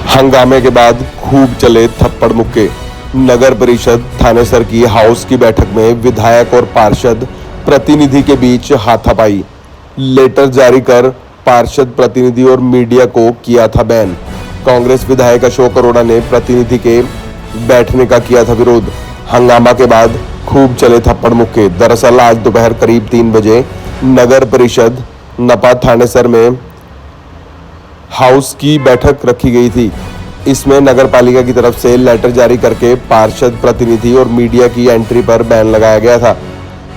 हंगामे के बाद खूब चले थप्पड़ मुक्के। नगर परिषद थानेसर की हाउस की बैठक में विधायक और पार्षद प्रतिनिधि के बीच हाथापाई। लेटर जारी कर पार्षद प्रतिनिधि और मीडिया को किया था बैन। कांग्रेस विधायक अशोक अरोड़ा ने प्रतिनिधि के बैठने का किया था विरोध। हंगामा के बाद खूब चले थप्पड़ मुक्के। दरअसल आज दोपहर करीब 3 बजे नगर परिषद नपा थानेसर में हाउस की बैठक रखी गई थी। इसमें नगर पालिका की तरफ से लेटर जारी करके पार्षद प्रतिनिधि और मीडिया की एंट्री पर बैन लगाया गया था।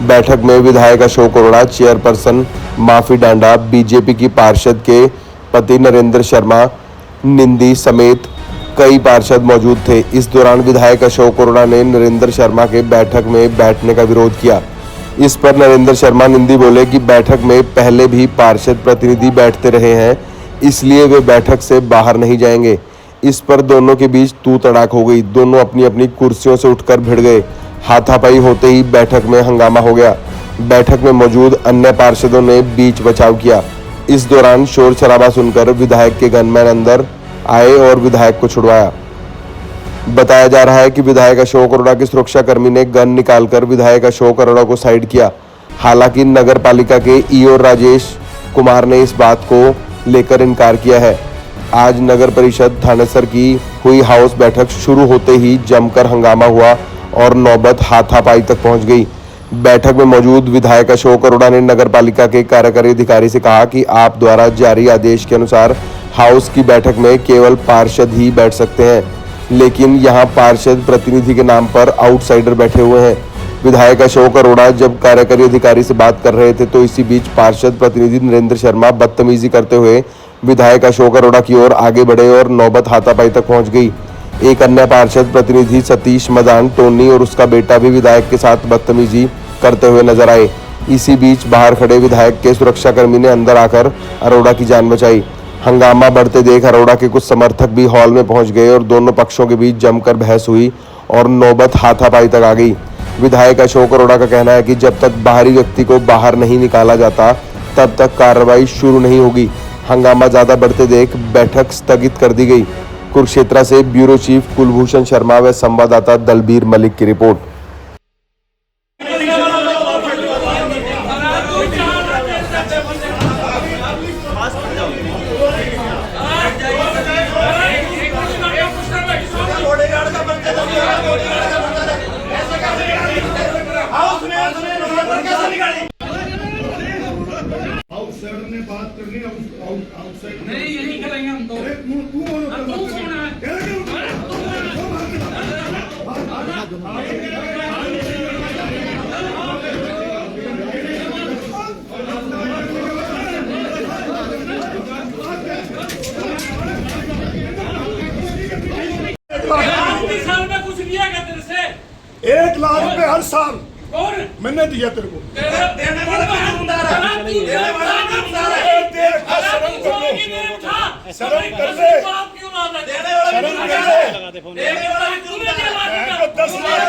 बैठक में विधायक अशोक अरोड़ा, चेयरपर्सन माफी डांडा, बीजेपी की पार्षद के पति नरेंद्र शर्मा निंदी समेत कई पार्षद मौजूद थे। इस दौरान विधायक अशोक अरोड़ा ने नरेंद्र शर्मा के बैठक में बैठने का विरोध किया। इस पर नरेंद्र शर्मा निंदी बोले कि बैठक में पहले भी पार्षद प्रतिनिधि बैठते रहे हैं, इसलिए वे बैठक से बाहर नहीं जाएंगे। इस पर दोनों के बीच तू तड़ाक हो गई। दोनों अपनी अपनी कुर्सियों से उठकर भिड़ गए। हाथापाई होते ही बैठक में हंगामा हो गया। बैठक में मौजूद अन्य पार्षदों ने बीच बचाव किया। इस दौरान शोर शराबा सुनकर विधायक के गनमैन अंदर आए और विधायक को छुड़वाया। बताया जा रहा है कि विधायक अशोक अरोड़ा के सुरक्षा कर्मी ने गन निकालकर विधायक अशोक अरोड़ा को साइड किया। हालांकि नगर पालिका के ईओ राजेश कुमार ने इस बात को लेकर इनकार किया है। आज नगर परिषद थानेसर की हुई हाउस बैठक शुरू होते ही जमकर हंगामा हुआ और नौबत हाथापाई तक पहुंच गई। बैठक में मौजूद विधायक अशोक अरोड़ा ने नगर पालिका के कार्यकारी अधिकारी से कहा कि आप द्वारा जारी आदेश के अनुसार हाउस की बैठक में केवल पार्षद ही बैठ सकते हैं, लेकिन यहां पार्षद प्रतिनिधि के नाम पर आउटसाइडर बैठे हुए हैं। विधायक अशोक अरोड़ा जब कार्यकारी अधिकारी से बात कर रहे थे तो इसी बीच पार्षद प्रतिनिधि नरेंद्र शर्मा बदतमीजी करते हुए विधायक अशोक अरोड़ा की ओर आगे बढ़े और नौबत हाथापाई तक पहुंच गई। एक अन्य पार्षद प्रतिनिधि सतीश मदान टोनी और उसका बेटा भी विधायक के साथ बदतमीजी करते हुए नजर आए। इसी बीच बाहर खड़े विधायक के सुरक्षाकर्मी ने अंदर आकर अरोड़ा की जान बचाई। हंगामा बढ़ते देख अरोड़ा के कुछ समर्थक भी हॉल में पहुंच गए और दोनों पक्षों के बीच जमकर बहस हुई और नौबत हाथापाई तक आ गई। विधायक अशोक अरोड़ा का कहना है कि जब तक बाहरी व्यक्ति को बाहर नहीं निकाला जाता तब तक कार्रवाई शुरू नहीं होगी। हंगामा ज्यादा बढ़ते देख बैठक स्थगित कर दी गई। कुरुक्षेत्र से ब्यूरो चीफ कुलभूषण शर्मा व संवाददाता दलबीर मलिक की रिपोर्ट। बात करनी आउटसाइड नहीं, यही करेंगे हम तो। साल में कुछ दिया क्या तेरे से? 1 लाख रुपए हर साल और मैंने दिया तेरे को। देने वाला ईमानदार है। शर्म कर ले। शर्म कर ले। 10 लाख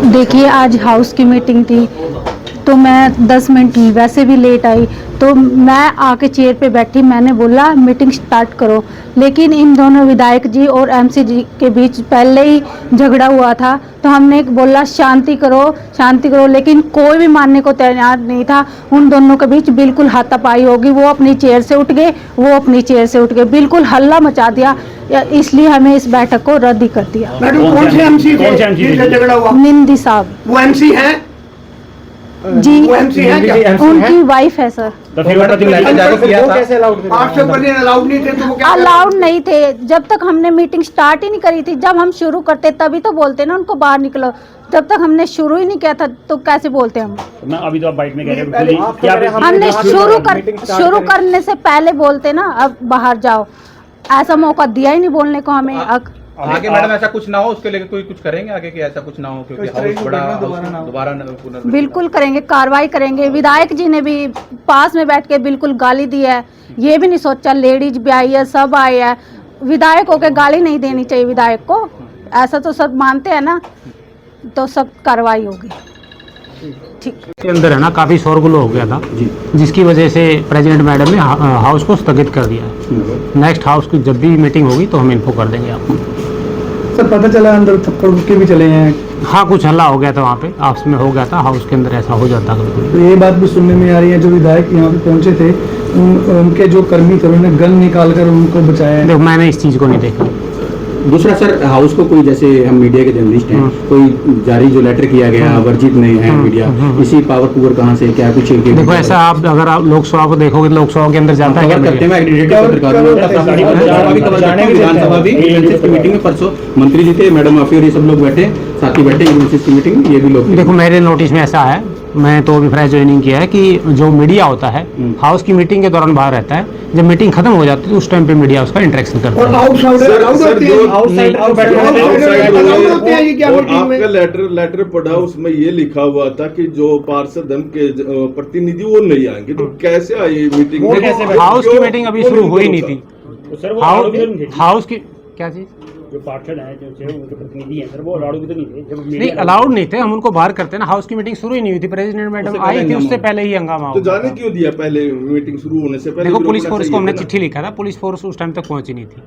देखिए, आज हाउस की मीटिंग थी तो मैं 10 मिनट वैसे भी लेट आई, तो मैं आके चेयर पे बैठी। मैंने बोला मीटिंग स्टार्ट करो, लेकिन इन दोनों विधायक जी और एमसी जी के बीच पहले ही झगड़ा हुआ था। तो हमने बोला शांति करो, लेकिन कोई भी मानने को तैयार नहीं था। उन दोनों के बीच बिल्कुल हाथापाई होगी। वो अपनी चेयर से उठ गए, वो अपनी चेयर से उठ गए, बिल्कुल हल्ला मचा दिया। इसलिए हमें इस बैठक को रद्द कर दिया। मैडम कौन से एमसी थे झगड़ा हुआ? निंदी साहब। वो एमसी है जी, वो एमसी है क्या? उनकी वाइफ है सर। तो फिर वो कैसे अलाउड नहीं थे तो वो क्या अलाउड नहीं थे। जब तक हमने मीटिंग स्टार्ट ही नहीं करी थी, जब हम शुरू करते तभी तो बोलते ना उनको बाहर निकलो। जब तक हमने शुरू ही नहीं किया था तो कैसे बोलते हम? ना अभी तो आप बाइट में कह रहे हो क्या हमने शुरू करने से पहले बोलते ना अब बाहर जाओ। ऐसा मौका दिया ही नहीं बोलने को हमें। आगे मैडम ऐसा कुछ ना हो, उसके लेके कोई कुछ करेंगे आगे कि ऐसा कुछ ना हो, क्योंकि हाउस बड़ा दोबारा बिल्कुल करेंगे, कार्रवाई करेंगे। विधायक जी ने भी पास में बैठ के बिल्कुल गाली दी है। ये भी नहीं सोचा, लेडीज भी आई है, सब आए हैं। विधायक होकर गाली नहीं देनी चाहिए विधायक को, ऐसा तो सब मानते हैं ना, तो सब कार्रवाई होगी। ठीक के अंदर है ना काफ़ी शोरगुल हो गया था जिसकी वजह से प्रेसिडेंट मैडम ने हाउस को स्थगित कर दिया है। नेक्स्ट हाउस की जब भी मीटिंग होगी तो हम इन्फो कर देंगे आपको। सर पता चला अंदर थप्पड़ मुक्के भी चले हैं। हाँ, कुछ हल्ला हो गया था वहाँ पे, आपस में हो गया था, हाउस के अंदर ऐसा हो जाता कभी। तो ये बात भी सुनने में आ रही है जो विधायक यहाँ पे पहुंचे थे उनके जो कर्मी थे उन्होंने गन निकालकर उनको बचाया है। देखो, मैंने इस चीज़ को नहीं देखा। दूसरा सर, हाउस को कोई, जैसे हम मीडिया के जर्नलिस्ट हैं, कोई जारी जो लेटर किया गया वर्जित नहीं है मीडिया, इसी पावर पुअर कहाँ से क्या कुछ? देखो ऐसा, आप अगर आप लोकसभा को देखोगे तो लोकसभा के अंदर जाता है क्या? करते हैं विधानसभा भी की मीटिंग में परसों मंत्री जी थे, मैडम माफी और ये सब लोग बैठे, साथी बैठे की मीटिंग, ये भी लोग। देखो मेरे नोटिस में ऐसा है, मैं तो अभी फ्रेश ज्वाइनिंग किया है कि जो मीडिया होता है हाउस की मीटिंग के दौरान बाहर रहता है, जब मीटिंग खत्म हो जाती है तो उस टाइम पे मीडिया उसका इंटरेक्शन करता है। आपका लेटर पढ़ा, उसमें ये लिखा हुआ था कि जो पार्षद दल के प्रतिनिधि वो नहीं आएंगे, तो कैसे आए मीटिंग? हाउस की मीटिंग अभी शुरू हुई नहीं थी। हाउस की क्या चीज? जो पार्षद हैं, जो उनके प्रतिनिधि हैं सर, वो अलाउड भी तो नहीं थे। जब नहीं अलाउड नहीं थे, हम उनको बाहर करते ना। हाउस की मीटिंग शुरू ही नहीं हुई थी, प्रेसिडेंट मैडम आई थी, उससे पहले ही हंगामा तो जाने क्यों दिया पहले मीटिंग शुरू होने से पहले? देखो पुलिस फोर्स को हमने चिट्ठी लिखा था, पुलिस फोर्स उस टाइम तक पहुंची नहीं थी।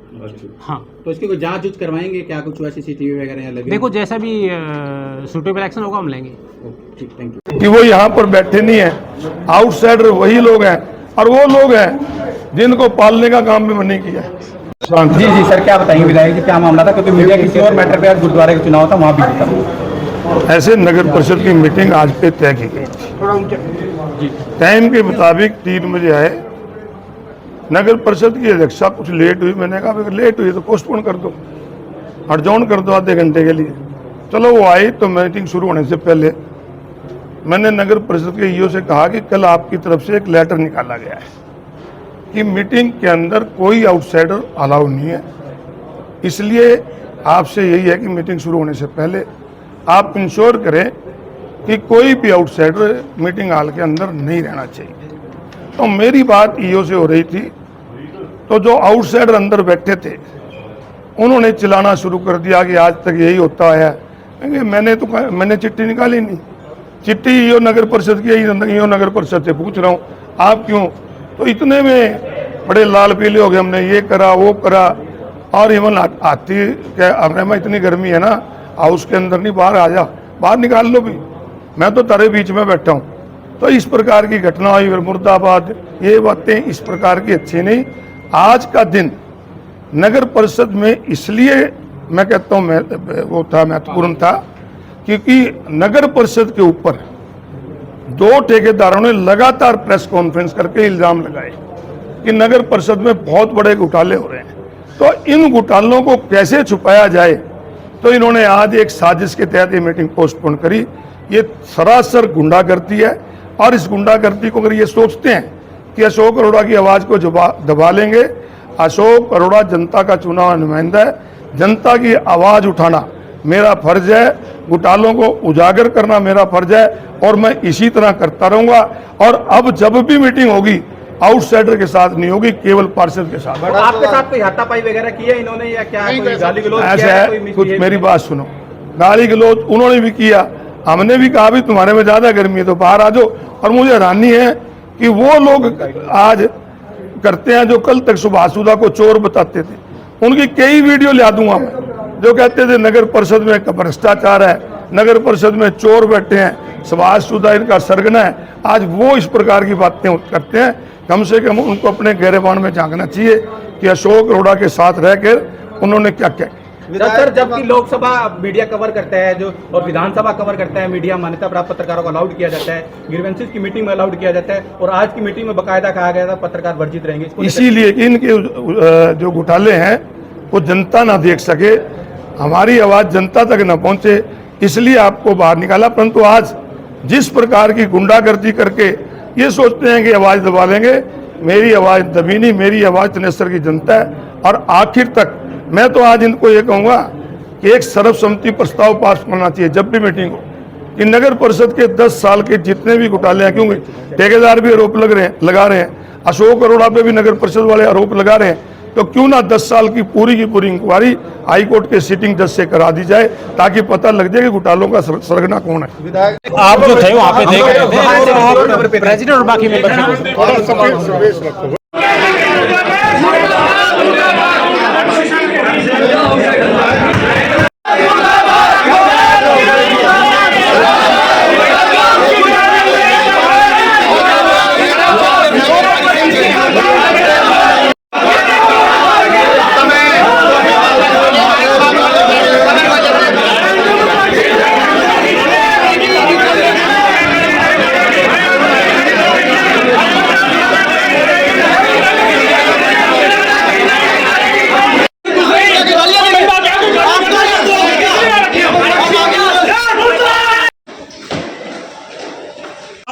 हाँ, तो इसकी कोई जांच करवाएंगे क्या? कुछ वैसे CCTV वगैरह लगे? देखो जैसा भी सूटेबल एक्शन होगा हम लेंगे। ठीक, थैंक यू। कि वो यहाँ पर बैठे नहीं है, आउटसाइडर वही लोग हैं, और वो लोग हैं जिनको पालने का काम भी मैंने किया है। जी जी सर, क्या बताएंगे विधायक जी, क्या मामला था? क्योंकि मीडिया किसी और मैटर पे आज गुरुद्वारे का चुनाव था, वहाँ भी था। ऐसे नगर परिषद की मीटिंग आज पे तय की गई थी, टाइम के मुताबिक 3 बजे आए। नगर परिषद की अध्यक्षा कुछ लेट हुई, मैंने कहा अगर लेट हुई तो पोस्टपोन कर दो, एडजॉर्न कर दो आधे घंटे के लिए। चलो वो आई, तो मीटिंग शुरू होने से पहले मैंने नगर परिषद के ईओ से कहा कि कल आपकी तरफ से एक लेटर निकाला गया है कि मीटिंग के अंदर कोई आउटसाइडर अलाउ नहीं है, इसलिए आपसे यही है कि मीटिंग शुरू होने से पहले आप इंश्योर करें कि कोई भी आउटसाइडर मीटिंग हॉल के अंदर नहीं रहना चाहिए। तो मेरी बात ईओ से हो रही थी, तो जो आउटसाइडर अंदर बैठे थे उन्होंने चिल्लाना शुरू कर दिया कि आज तक यही होता है। मैंने चिट्ठी निकाली नहीं, चिट्ठी ईओ नगर परिषद की, ईओ नगर परिषद से पूछ रहा हूँ आप क्यों? तो इतने में बड़े लाल पीले हो गए, हमने ये करा वो करा। और इवन आती क्या अपने में इतनी गर्मी है ना, हाउस के अंदर नहीं, बाहर आ जा, बाहर निकाल लो भी, मैं तो तारे बीच में बैठा हूँ। तो इस प्रकार की घटना हुई, फिर मुर्दाबाद, ये बातें इस प्रकार की अच्छी नहीं। आज का दिन नगर परिषद में इसलिए मैं कहता हूँ वो था महत्वपूर्ण था क्योंकि नगर परिषद के ऊपर 2 ठेकेदारों ने लगातार प्रेस कॉन्फ्रेंस करके इल्जाम लगाए कि नगर परिषद में बहुत बड़े घोटाले हो रहे हैं। तो इन घोटालों को कैसे छुपाया जाए, तो इन्होंने आज एक साजिश के तहत ये मीटिंग पोस्टपोन करी। ये सरासर गुंडागर्दी है, और इस गुंडागर्दी को अगर ये सोचते हैं कि अशोक अरोड़ा की आवाज़ को दबा लेंगे, अशोक अरोड़ा जनता का चुना हुआ नुमाइंदा है, जनता की आवाज़ उठाना मेरा फर्ज है, घोटालों को उजागर करना मेरा फर्ज है, और मैं इसी तरह करता रहूंगा। और अब जब भी मीटिंग होगी आउटसाइडर के साथ नहीं होगी, केवल पार्षद के साथ। आपके साथ कोई हाथापाई वगैरह की है इन्होंने, या क्या कोई गाली गलौज ऐसा किया है? कुछ मेरी बात सुनो, गाली गलौज उन्होंने भी किया, हमने भी कहा भी तुम्हारे में ज्यादा गर्मी है तो बाहर आ जाओ। और मुझे हैरानी है कि वो लोग आज करते हैं जो कल तक सुभाषुदा को चोर बताते थे, उनकी कई वीडियो ला दूंगा मैं, जो कहते थे नगर परिषद में भ्रष्टाचार है, नगर परिषद में चोर बैठे हैं, सुभाषुदा इनका सरगना है। आज वो इस प्रकार की बातें करते हैं। कम से कम उनको अपने गहरेबान में झांकना चाहिए कि अशोक अरोड़ा के साथ रहकर उन्होंने क्या क्या। सर, जबकि लोकसभा मीडिया कवर करता है जो, और विधानसभा कवर करता है, मीडिया मान्यता प्राप्त पत्रकारों को अलाउड किया जाता है, ग्रीवेंसेस की मीटिंग में अलाउड किया जाता है, और आज की मीटिंग में बकायदा कहा गया था पत्रकार वर्जित रहेंगे। इसीलिए इनके जो घोटाले हैं वो जनता ना देख सके, हमारी आवाज़ जनता तक न पहुंचे, इसलिए आपको बाहर निकाला। परंतु आज जिस प्रकार की गुंडागर्दी करके ये सोचते हैं कि आवाज़ दबा लेंगे, मेरी आवाज़ दबी नहीं, मेरी आवाज़ तनेसर की जनता है। और आखिर तक मैं तो आज इनको ये कहूँगा कि एक सर्वसम्मति प्रस्ताव पास करना चाहिए जब भी मीटिंग हो, कि नगर परिषद के 10 साल के जितने भी घोटाले हैं, क्योंकि ठेकेदार भी आरोप लगा रहे हैं, अशोक अरोड़ा पे भी नगर परिषद वाले आरोप लगा रहे हैं, तो क्यों ना 10 साल की पूरी इंक्वायरी हाई कोर्ट के सिटिंग जज से करा दी जाए, ताकि पता लग जाए कि घोटालों का सरगना कौन है। आप जो थे वहाँ पे देख रहे थे, प्रेसिडेंट और बाकी मेंबर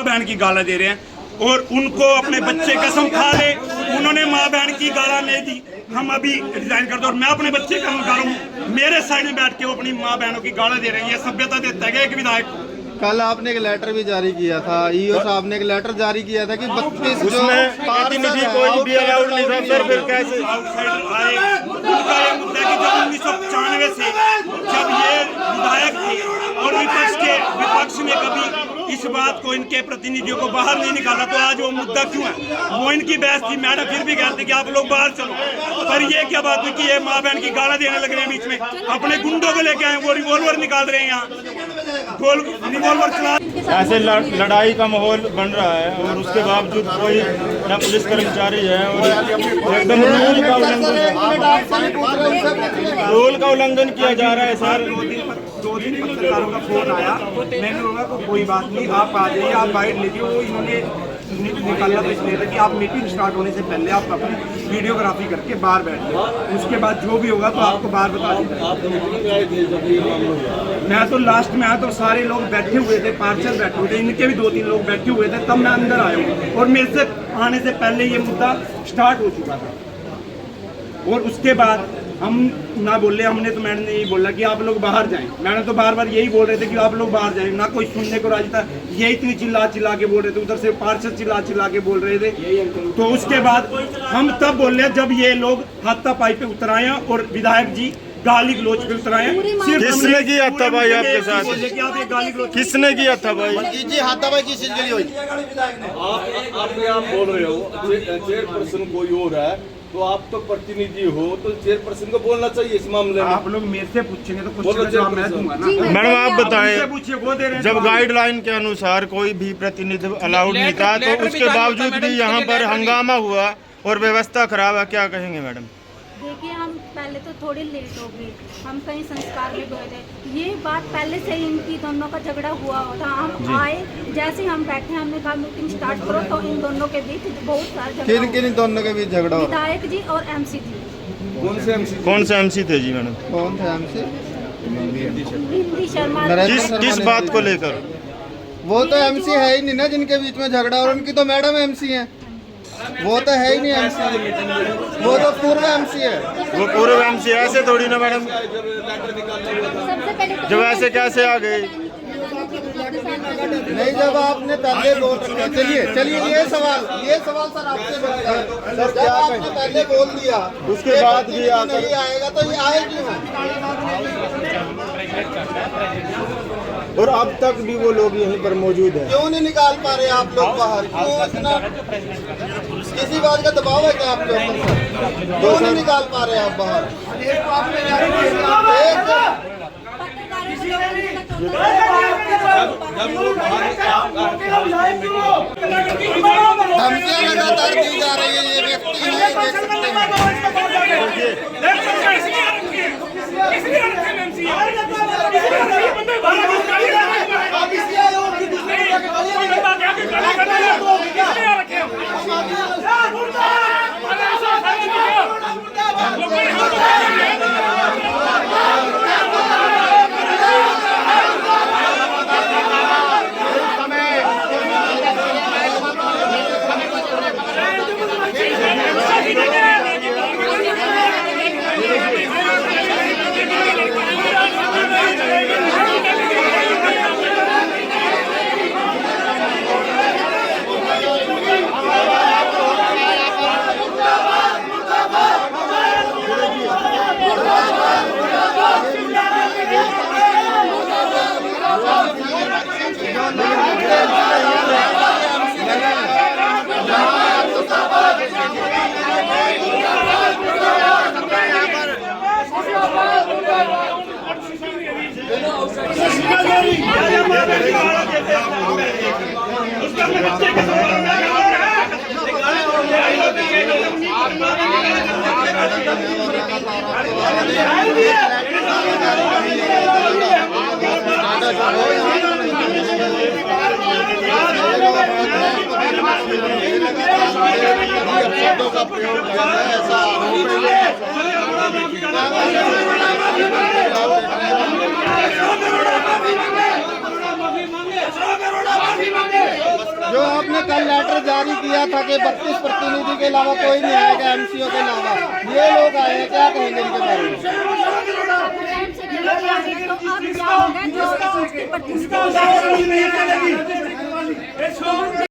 बहन की गाला दे रहे हैं और उनको अपने बच्चे कसम खा ले, उन्होंने माँ बहन की गाला नहीं दी, हम अभी रिजाइन कर दो। और मैं अपने बच्चे का हूँ, मेरे साइड में बैठ के वो अपनी माँ बहनों की गाला दे रहे हैं। ये सभ्यता देता है एक विधायक। कल आपने एक लेटर भी जारी किया था, ईओ साहब ने एक लेटर जारी किया था कि 32 उसमें प्रतिनिधि कोई भी अलाउड नहीं था सर, फिर कैसे आउटसाइडर आए? उनका ये मुद्दा है कि जब 1995 से जब ये विधायक थे और विपक्ष ने कभी इस बात को, इनके प्रतिनिधियों को बाहर नहीं निकाला, तो आज वो मुद्दा क्यों है? वो इनकी बहस थी, मैडम फिर भी कहते कि आप लोग बाहर चलो। पर ये क्या बात हुई कि ये माँ बहन की गाला देने लग रहे हैं बीच में, अपने गुंडों को लेके आए, वो रिवॉल्वर निकाल रहे हैं यहाँ, रिवॉल्वर चला। ऐसे लड़ाई का माहौल बन रहा है और उसके बावजूद कोई ना पुलिस कर्मचारी है और एकदम रूल का उल्लंघन किया जा रहा है सर। दो दिन पत्रकारों का फोन आया, मैंने बोला कोई बात नहीं, आप आ जाइए, आप बाइट लीजिए। वो इन्होंने निकालना तो इसलिए था कि आप मीटिंग स्टार्ट होने से पहले आप अपनी वीडियोग्राफी करके बाहर बैठिए, उसके बाद जो भी होगा तो आपको बाहर बता दीजिए। मैं तो लास्ट में आया तो सारे लोग बैठे हुए थे, पार्षद बैठे हुए थे, इनके भी 2-3 लोग बैठे हुए थे, तब मैं अंदर आया हूँ और मेरे से आने से पहले ये मुद्दा स्टार्ट हो चुका था। और उसके बाद हम ना बोले, हमने तो मैडम ने यही बोला कि आप लोग बाहर जाएं। मैडम तो बार बार यही बोल रहे थे कि आप लोग बाहर जाएं, ना कोई सुनने को राजी था। ये इतनी चिल्ला के बोल रहे थे, उधर से पार्षद चिल्ला के बोल रहे थे। तो उसके बाद हम तब बोल रहे जब ये लोग हाथापाई पे उतर आए और विधायक जी गाली गलोच पे उतर आए। किसने किया था भाई आपके साथ? किसने किया था भाई? हाथापाई किस चीज के लिए हुई? आप बोल रहे हो चेयरपर्सन कोई और है, तो आप तो प्रतिनिधि हो, तो चेयरपर्सन को बोलना चाहिए इस मामले में। आप लोग मेरे से पूछेंगे तो क्वेश्चन का जवाब मैं दूंगा ना। मैडम आप बताएं, पूछिए, वो दे रहे हैं जब गाइडलाइन के अनुसार कोई भी प्रतिनिधि अलाउड नहीं था, तो उसके बावजूद भी यहाँ पर हंगामा हुआ और व्यवस्था खराब है, क्या कहेंगे मैडम? देखिए, हम पहले तो थोड़ी लेट हो गए, हम कहीं संस्कार में गए थे। ये बात पहले से ही इनकी दोनों का झगड़ा हुआ था। हम आए, जैसे ही हम बैठे, हमने कहा मीटिंग स्टार्ट करो, तो इन दोनों के बीच बहुत सारा झगड़ा। किन दोनों के बीच झगड़ा? विधायक जी और एमसी जी। कौन से एमसी थे जी मैडम? कौन थे एमसी? हिंदी शर्मा। किस बात को लेकर? वो तो एमसी है ही नहीं ना जिनके बीच में झगड़ा, और उनकी तो मैडम एमसी है, वो तो है ही नहीं एमसी, वो तो पूर्व एमसी है। वो पूर्व एमसी ऐसे थोड़ी ना मैडम, जब ऐसे कैसे आ गए? नहीं, जब आपने पहले बोल रखा, चलिए ये सवाल सर आपसे बनता है। जब आपने पहले बोल दिया उसके बाद भी नहीं आएगा तो ये आए क्यों? और अब तक भी वो लोग यहीं पर मौजूद है, क्यों नहीं निकाल पा रहे आप लोग बाहर? क्यों इतना किसी बात का दबाव है क्या आपके ऊपर? क्यों नहीं निकाल पा रहे आप बाहर? धमकियां लगातार दी जा रही है, ये व्यक्ति है, देख सकते हैं। शब्दों का प्रयोग किया है, ऐसा जो आपने कल लेटर जारी किया था कि 32 प्रतिनिधि के अलावा कोई नहीं आएगा, एमसीओ के अलावा, ये लोग आए हैं, क्या कहेंगे इनके बारे में?